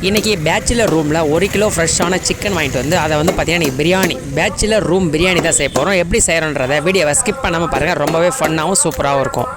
இன்றைக்கி பேச்சுலர் ரூமில் 1 கிலோ ஃப்ரெஷ்ஷான சிக்கன் வாங்கிட்டு வந்து அதை வந்து பார்த்தீங்கன்னா பிரியாணி பேச்சுலர் ரூம் பிரியாணி தான் செய்ய போகிறோம். எப்படி செய்கிறோன்றதை வீடியோவை ஸ்கிப் பண்ணாமல் பாருங்கள். ரொம்பவே ஃபன்னாகவும் சூப்பராகவும் இருக்கும்.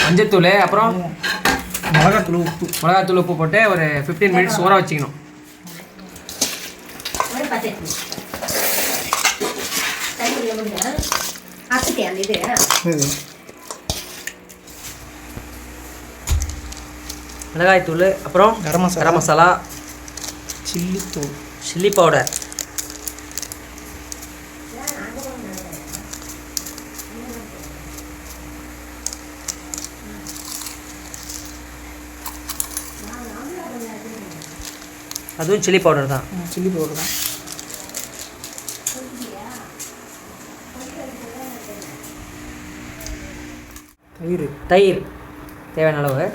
மஞ்சத்தூள், அப்புறம் மிளகாத்தூள் உப்பு போட்டு ஒரு 15 மினிட்ஸ் ஊற வச்சுக்கணும். மிளகாய்த்தூள், அப்புறம் கரம் மசாலா, சில்லி பவுடர், அதுவும் சில்லி பவுடர் தான். தயிர் தேவையான அளவு.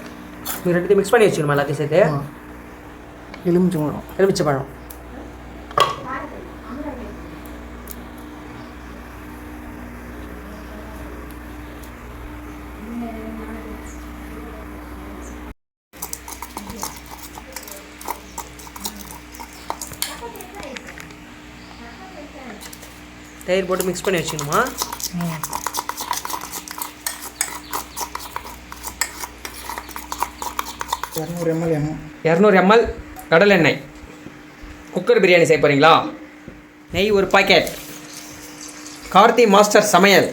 இது ரெண்டுத்தையும் மிக்ஸ் பண்ணி வச்சுக்கணுமா எல்லாத்தையும் சேர்த்து. எலுமிச்சை பழம் தயிர் போட்டு மிக்ஸ் பண்ணி வச்சுக்கணுமா. 200 ml கடலை எண்ணெய். குக்கர் பிரியாணி செய்ய போகிறீங்களா? நெய் 1 பாக்கெட். கார்த்தி மாஸ்டர் சமையல்.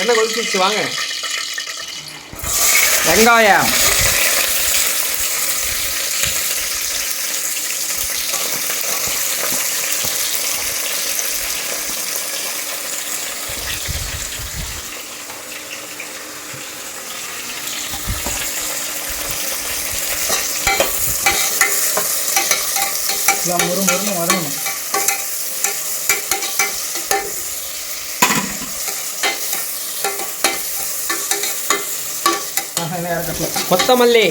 எண்ணெய் கொதிச்சு வாங்க. வெங்காயம், வரணும். கொத்தமல்லி,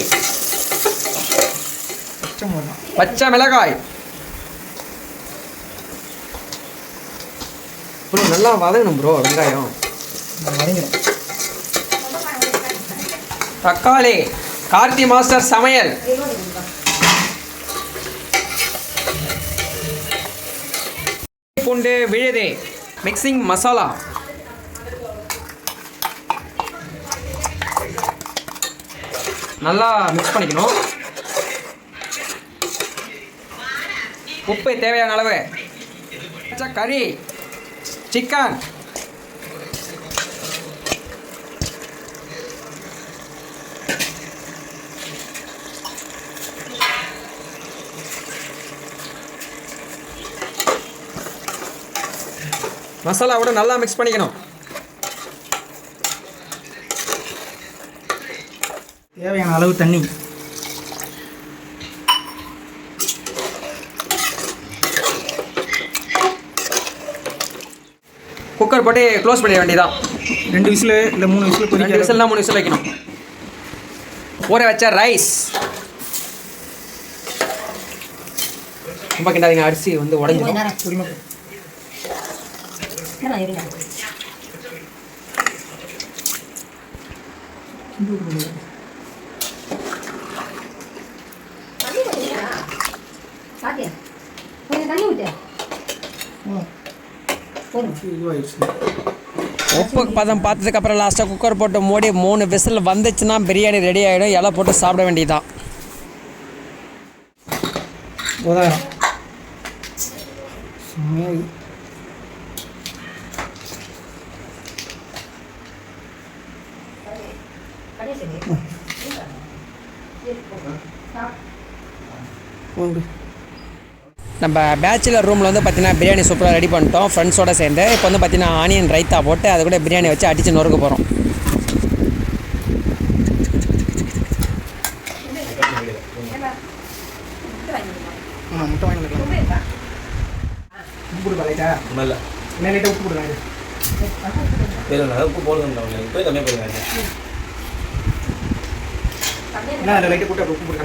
பச்சை மிளகாய். ப்ரோ நல்லா வதங்கணும் ப்ரோ வெங்காயம். தக்காளி. கார்த்தி மாஸ்டர் சமையல். பூண்டு விழுது. மிக்சிங் மசாலா. நல்லா மிக்ஸ் பண்ணிக்கணும். உப்பு தேவையான அளவு. கறி, சிக்கன், மசாலாவோட நல்லா மிக்ஸ் பண்ணிக்கணும். தேவையான அளவு தண்ணி. குக்கர் போட்டு க்ளோஸ் பண்ணிட வேண்டியதான். 2 விசில் இல்லை 3 விசில். 2 விசில்னா 3 விசில் வைக்கணும். ஊற வச்ச ரைஸ். ரொம்ப கிண்டாதீங்க, அரிசி வந்து உடஞ்சிடும். இதுவாகிடுச்சு. உப்பு பதம் பார்த்ததுக்கப்புறம் லாஸ்ட்டாக குக்கர் போட்டு மூடி 3 விசில் வந்துச்சுன்னா பிரியாணி ரெடி ஆகிடும். இலை போட்டு சாப்பிட வேண்டியதுதான். போதாயிரம் செம்மையாக இருக்குது. நம்ம பேச்சுலர் ரூமில் வந்து பார்த்தீங்கன்னா பிரியாணி சூப்பராக ரெடி பண்ணிட்டோம் ஃப்ரெண்ட்ஸோடு சேர்ந்து. இப்போ வந்து பார்த்தீங்கன்னா ஆனியன் ரைத்தா போட்டு அது கூட பிரியாணி வச்சு அடித்து நொறுக்க போகிறோம். முட்டை வாங்கி வந்துக்கலாம். உப்பு போடுப்பா லைட்டா. இல்லை என்ன லைட்டாக உப்பு போடுறாங்க. உப்பு போடுங்க போய் கம்மியாக போடுங்க. என்ன அதில் லைட்டாக போட்டு உப்பு போடுறாங்க.